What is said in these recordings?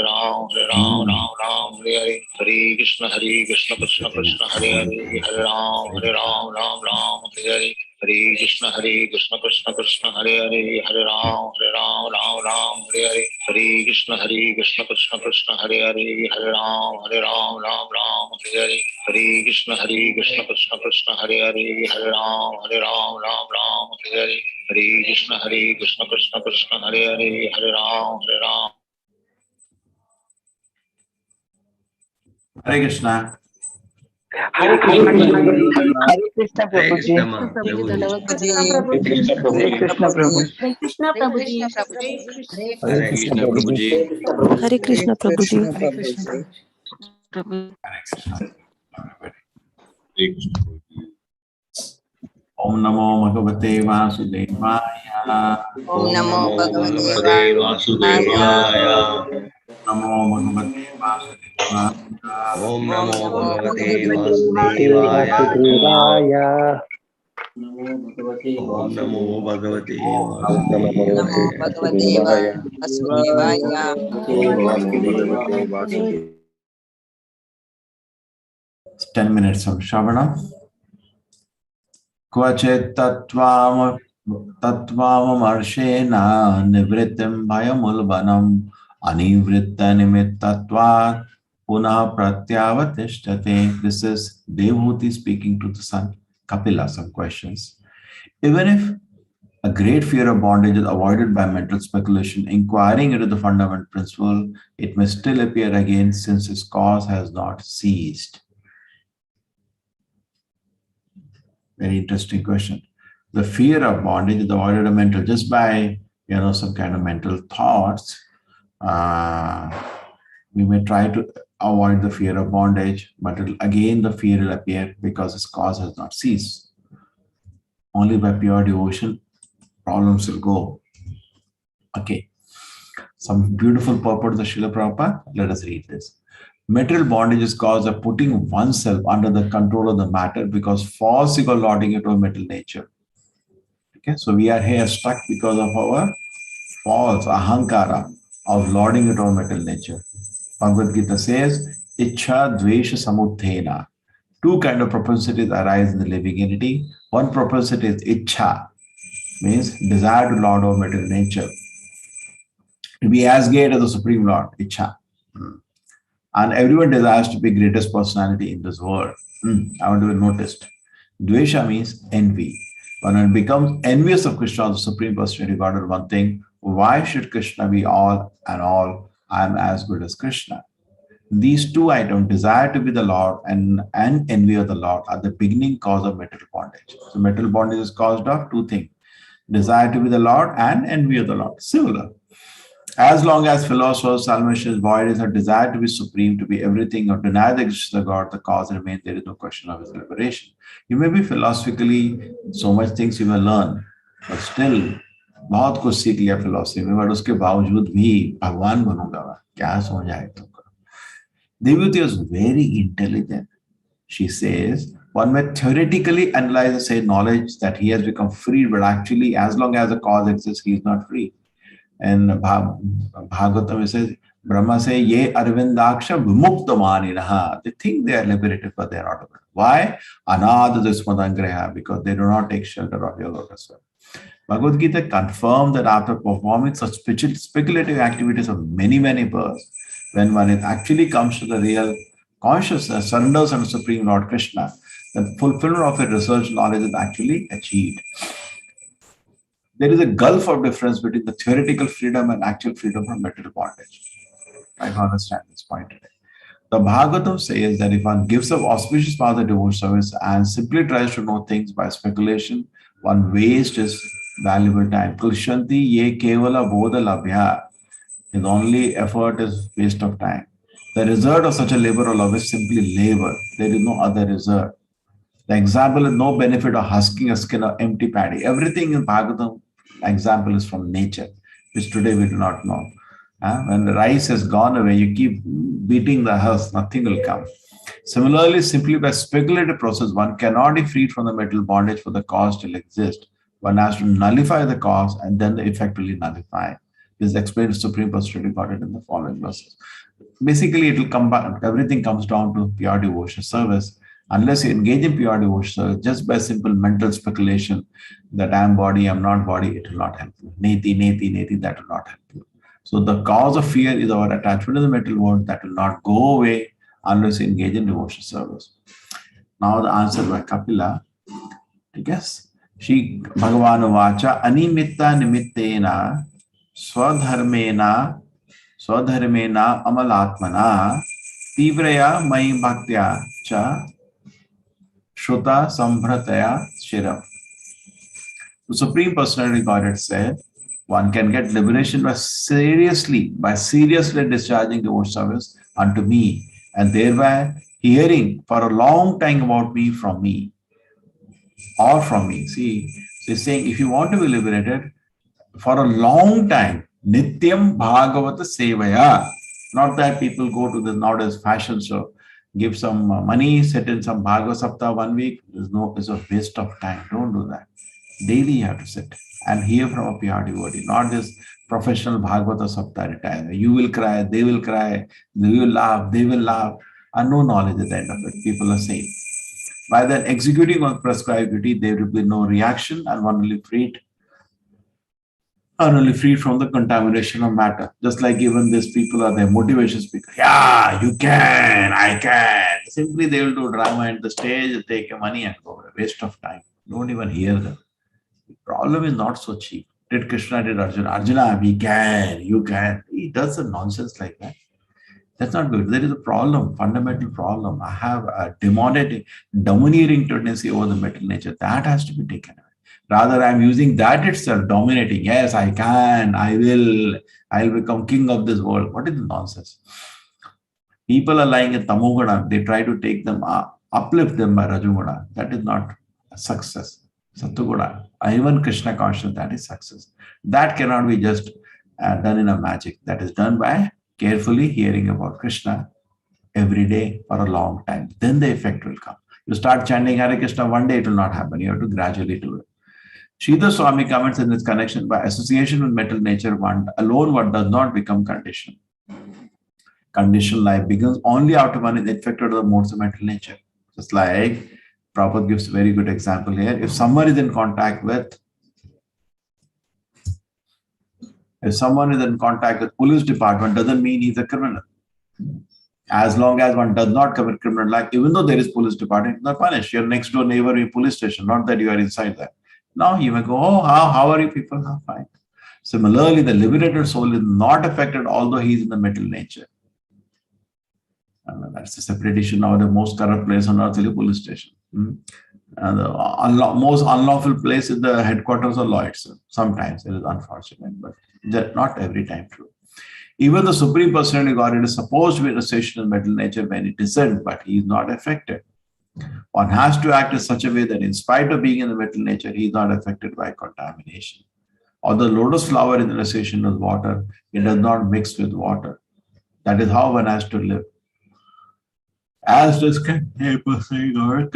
Hare Ram, Ram Ram, Hare Hare, Hare Krishna, Krishna Krishna, Hare Hare, Hare Ram, Ram Ram, Hare Hare. Hare Krishna, Krishna Krishna, Hare Hare, Hare Ram, Ram Ram, Hare Hare. Hare Krishna, Krishna Krishna, Hare Hare, Hare Ram, Ram Ram, Hare Hare. Hare Krishna, Krishna Krishna, Hare Hare, Hare Ram, Ram Ram, Hare Hare. Hare Krishna, Krishna Krishna, Hare Hare, Hare Ram. Hare Krishna. Hare Krishna. Hare Krishna Prabhuji. Hare Krishna Prabhu. Hare Krishna Prabhuji. Hare Krishna Prabhuji. Hare Krishna Prabhuji. Hare Krishna Hare Krishna. Hare Krishna. Om Namo Bhagavate Vasudevaya. Om Namo Bhagavate Vasudevaya. Namo Bhagavate Vasudevaya. Om Namo Bhagavate Vasudevaya. Vasudevaya. Om Namo Bhagavate Vasudevaya. It's 10 minutes of Shravana. Kvachet tattvam arshena nivritim bhayamulbanam anivritta nimittatvat punah pratyavatishtate. This is Devhuti speaking to the son. Kapila, some questions. Even if a great fear of bondage is avoided by mental speculation, inquiring into the fundamental principle, it may still appear again since its cause has not ceased. Very interesting question. The fear of bondage is avoided by mental just by some kind of mental thoughts. We may try to avoid the fear of bondage, but again the fear will appear because its cause has not ceased. Only by pure devotion, problems will go. Okay. Some beautiful purport of the Srila Prabhupada. Let us read this. Material bondage is caused by putting oneself under the control of the matter because falsely lauding it to a mental nature. Okay, so we are here stuck because of our false ahankara of lauding it to a mental nature. Bhagavad Gita says, Ichha Dvesha Samuthena. Two kind of propensities arise in the living entity. One propensity is Ichha, means desire to laud our material nature. To be as great as the Supreme Lord, Ichha. And everyone desires to be greatest personality in this world. I want to be noticed. Dvesha means envy. When one becomes envious of Krishna, the Supreme Personality of Godhead, one thing, why should Krishna be all and all? I am as good as Krishna. These two items, desire to be the Lord and envy of the Lord, are the beginning cause of material bondage. So material bondage is caused of two things. Desire to be the Lord and envy of the Lord. Similar. As long as philosophers, salvation is void, is a desire to be supreme, to be everything, or deny the existence of God, the cause remains. There is no question of his liberation. You may be philosophically, so much things you may learn, but still, बहुत कुछ सीख लिया philosophy में, but उसके बावजूद भी भगवान बनूंगा मैं, क्या समझ आए तुमको? Devhuti was very intelligent. She says, one may theoretically analyze and say knowledge that he has become free, but actually, as long as the cause exists, he is not free. And Bhagavatam says, Brahma say, Ye Arvindaksha Vimuktamaninaha. They think they are liberated, but they are not. Why? Anadadismadangreha, because they do not take shelter of your lotus feet. Bhagavad Gita confirmed that after performing such speculative activities of many births, when one actually comes to the real consciousness, surrenders unto Supreme Lord Krishna, the fulfillment of the research knowledge is actually achieved. There is a gulf of difference between the theoretical freedom and actual freedom from material bondage. I don't understand this point today. The Bhagavatam says that if one gives up auspicious path of devotional service and simply tries to know things by speculation, one wastes his valuable time. Kulshanti ye kevala bodha labhya. His only effort is waste of time. The result of such a labor of love is simply labor. There is no other result. The example is no benefit of husking a skin of empty paddy. Everything in Bhagavatam example is from nature, which today we do not know. When the rice has gone away, you keep beating the husk, nothing will come. Similarly, simply by speculative process, one cannot be freed from the material bondage for the cause still exists. One has to nullify the cause and then the effect will be nullified. is explained Supreme Personality Godhead in the following verses. Basically, it will come back, everything comes down to pure devotion service. Unless you engage in pure devotion service, just by simple mental speculation that I am body, I am not body, it will not help you. Neti, neti, neti, that will not help you. So the cause of fear is our attachment to the material world that will not go away unless you engage in devotion service. Now the answer by Kapila. Yes. Shri Bhagavan Vacha Animitta Nimittena Swadharmena Amalatmana Tivraya Mai Bhaktya Cha Shruta Sambhrataya Shiram. The Supreme Personality Godhead said, one can get liberation by seriously discharging devotion service unto me, and thereby hearing for a long time about me from me. Or from me. See, so he's saying if you want to be liberated for a long time, Nityam Bhagavata Sevaya. Not that people go to the nowadays fashion show, give some money, sit in some Bhagavad Saptah 1 week. It's a waste of time. Don't do that. Daily you have to sit and hear from a pure devotee, not this professional Bhagavata Saptah retire. You will cry, they will cry, you will laugh, they will laugh, and no knowledge at the end of it. People are saying. By then executing on prescribed duty, there will be no reaction and one will be freed from the contamination of matter. Just like even these people are their motivation speakers. Yeah, you can, I can. Simply they will do drama at the stage, take your money and go. A waste of time. Don't even hear them. The problem is not so cheap. Did Krishna, did Arjuna? Arjuna, we can, you can. He does a nonsense like that. That's not good. There is a problem, fundamental problem. I have a domineering tendency over the material nature. That has to be taken away. Rather, I'm using that itself, dominating. Yes, I can, I'll become king of this world. What is the nonsense? People are lying in Tamoguna. They try to take them up, uplift them by Rajoguna. That is not a success. Sattuguna, even Krishna consciousness, that is success. That cannot be just done in a magic. That is done by carefully hearing about Krishna every day for a long time. Then the effect will come. You start chanting Hare Krishna one day, it will not happen. You have to gradually do it. Sridhar Swami comments in this connection, by association with material nature, one does not become conditioned. Conditioned life begins only after one is infected with the modes of material nature. Just like Prabhupada gives a very good example here. If someone is in contact with police department, doesn't mean he's a criminal. As long as one does not commit criminal act, even though there is police department, it's not punished. Your next door neighbor in police station, not that you are inside that. Now you may go, oh, how are you people? Oh, fine. Similarly, the liberated soul is not affected, although he is in the material nature. That's a separate issue. Now the most corrupt place on earth is the police station. And the most unlawful place is the headquarters of law itself. Sometimes it is unfortunate, but not every time true. Even the Supreme Personality Godhead is supposed to be in association with material nature when it isn't, but he is not affected. One has to act in such a way that in spite of being in the material nature, he is not affected by contamination. Or the lotus flower is in association with water, it does not mix with water. That is how one has to live. As described by Kapila,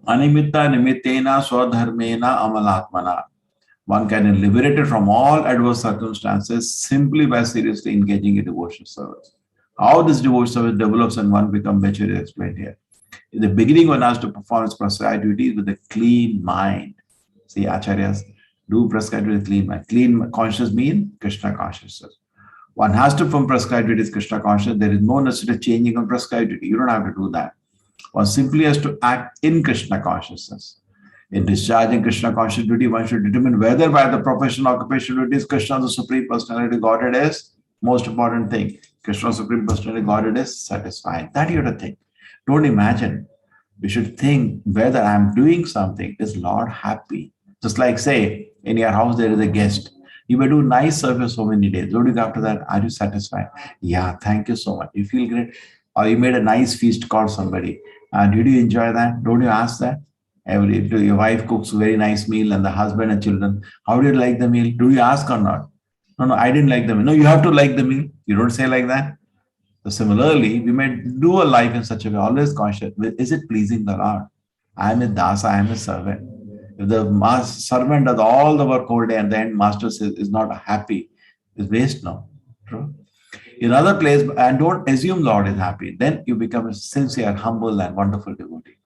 Animitta Nimittena Swadharmena Amalatmana. One can be liberated from all adverse circumstances simply by seriously engaging in devotional service. How this devotional service develops and one becomes mature is explained here. In the beginning, one has to perform its prescribed duties with a clean mind. See, Acharyas do prescribed with clean mind. Clean consciousness means Krishna consciousness. One has to perform prescribed duties Krishna consciousness. There is no necessary changing of prescribed duty. You don't have to do that. One simply has to act in Krishna consciousness. In discharging Krishna conscious duty, one should determine whether by the profession or occupational duties, Krishna, the Supreme Personality Godhead, is most important thing. Krishna, Supreme Personality Godhead, is satisfied. That you have to think. Don't imagine. We should think whether I'm doing something, is Lord happy? Just like say, in your house there is a guest. You may do nice service so many days. What do you do after that? Are you satisfied? Yeah, thank you so much. You feel great. Or you made a nice feast call somebody. Did you enjoy that? Don't you ask that? Your wife cooks a very nice meal and the husband and children, how do you like the meal? Do you ask or not? No, I didn't like the meal. No, you have to like the meal. You don't say like that. So similarly, we may do a life in such a way, always conscious. Is it pleasing the Lord? I am a dasa, I am a servant. If the servant does all the work whole day and the end master is not happy, It's waste now. True. In other place, and don't assume Lord is happy. Then you become a sincere, humble, and wonderful devotee.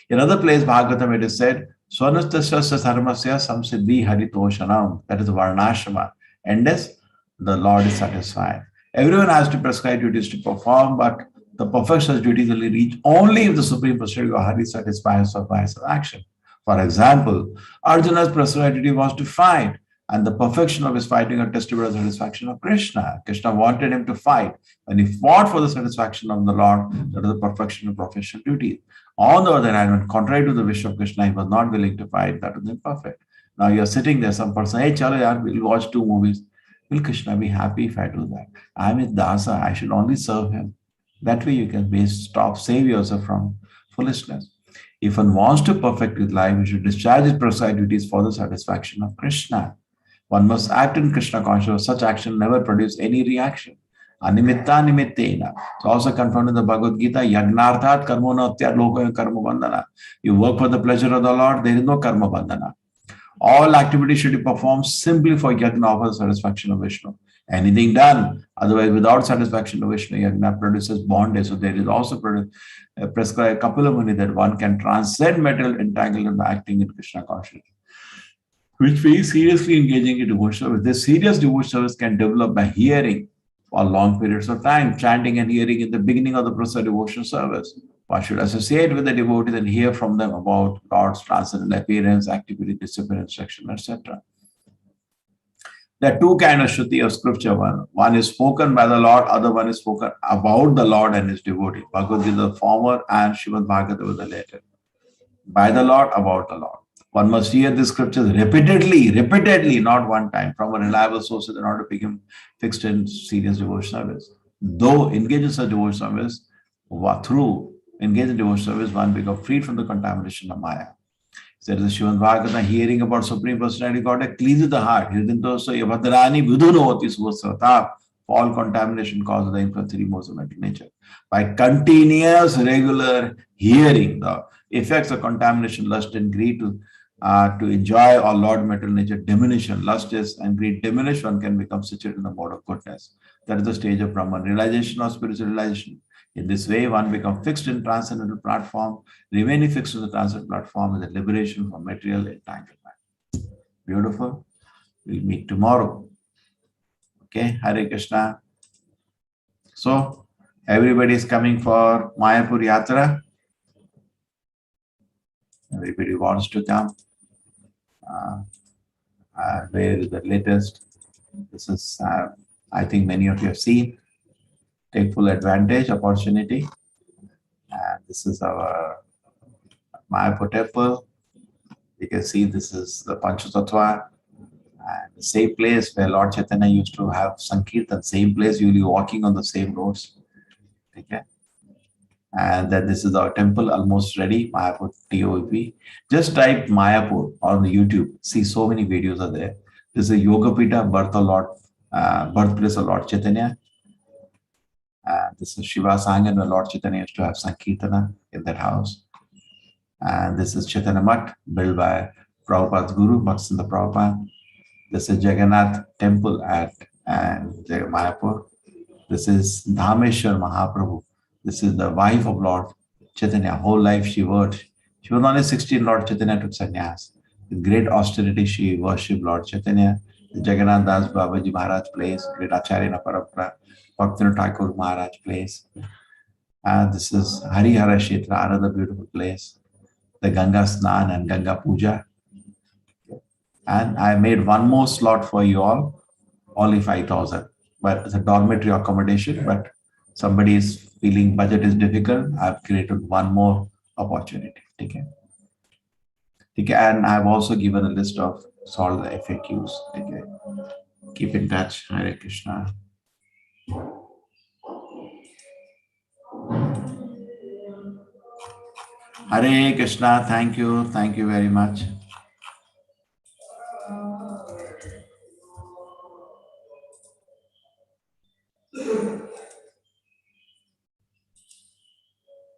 In other place, Bhagavatam, it is said, Swanastasya sarmasya samsiddhi haritoshanam. That is Varnashrama. And this, the Lord is satisfied. Everyone has to prescribe duties to perform, but the perfection of duties will reach only if the Supreme Personality of Hari satisfies or by his action. For example, Arjuna's prescribed duty was to fight, and the perfection of his fighting attested to the satisfaction of Krishna. Krishna wanted him to fight, and he fought for the satisfaction of the Lord, that is the perfection of professional duty. On the other hand, when contrary to the wish of Krishna, he was not willing to fight, that was imperfect. Now you're sitting there, some person, hey, chalo yaar, we'll watch 2 movies. Will Krishna be happy if I do that? I'm his dasa, I should only serve him. That way you can save yourself from foolishness. If one wants to perfect his life, he should discharge his prescribed duties for the satisfaction of Krishna. One must act in Krishna consciousness. Such action never produces any reaction. Animitta nimittena. It's also confirmed in the Bhagavad Gita, Yagnarthat karmona loka karma bandhana. You work for the pleasure of the Lord, there is no karma bandhana. All activities should be performed simply for yajna for the satisfaction of Vishnu. Anything done, otherwise without satisfaction of Vishnu, yajna produces bondage. So there is also prescribed Kapila Muni that one can transcend material entanglement by acting in Krishna consciousness, which means seriously engaging in devotional service. This serious devotional service can develop by hearing for long periods of time, chanting and hearing in the beginning of the process of devotional service. One should associate with the devotees and hear from them about Lord's transcendental appearance, activity, discipline, instruction, etc. There are 2 kinds of Shruti of scripture. One is spoken by the Lord, other one is spoken about the Lord and his devotee. Bhagavad Gita, the former, and Srimad Bhagavatam, the latter. By the Lord, about the Lord. One must hear the scriptures repeatedly, not one time, from a reliable source in order to become fixed in serious devotional service. Though engaged in such devotional service, through engaged in devotional service, one becomes freed from the contamination of Maya. There is a Srimad Bhagavatam, hearing about Supreme Personality God cleanses the heart. All contamination causes the influence of mental nature. By continuous, regular hearing, the effects of contamination, lust and greed to enjoy or Lord mental nature diminution, lust is and greed diminish, one can become situated in the mode of goodness. That is the stage of Brahman realization or spiritual realization. In this way, one becomes fixed in transcendental platform. Remaining fixed in the transcendental platform is a liberation from material entanglement. Beautiful. We'll meet tomorrow. Okay, Hare Krishna. So, everybody is coming for Mayapur Yatra. Everybody wants to come. Where is the latest? This is, I think many of you have seen. Take full advantage, opportunity. And this is our Mayapur temple. You can see this is the Panchatattva. And the same place where Lord Chaitanya used to have Sankirtan, same place you'll be walking on the same roads. Okay. And then this is our temple almost ready, Mayapur TOEP. Just type Mayapur on the YouTube. See, so many videos are there. This is Yogapita, birthplace of Lord Chaitanya. This is Shiva Sangan, where Lord Chaitanya used to have Sankirtana in that house. And this is Chaitanya Mat, built by Prabhupada's Guru, Bhaktisindha Prabhupada. This is Jagannath Temple at Mayapur. This is Dhameshwar Mahaprabhu. This is the wife of Lord Chaitanya. Whole life she worked. She was only 16, Lord Chaitanya took sannyas. With great austerity, she worshipped Lord Chaitanya. The Jagannath Das Babaji Maharaj place, great Acharya Parampara, Bhaktivinoda Thakur Maharaj place. And this is Harihara Kshetra, another beautiful place. The Ganga Snan and Ganga Puja. And I made one more slot for you all, only 5,000. But it's a dormitory accommodation, but somebody is feeling budget is difficult. I've created one more opportunity. Okay. Okay. And I've also given a list of all the FAQs. Okay. Keep in touch. Hare Krishna. Hare Krishna. Thank you. Thank you very much.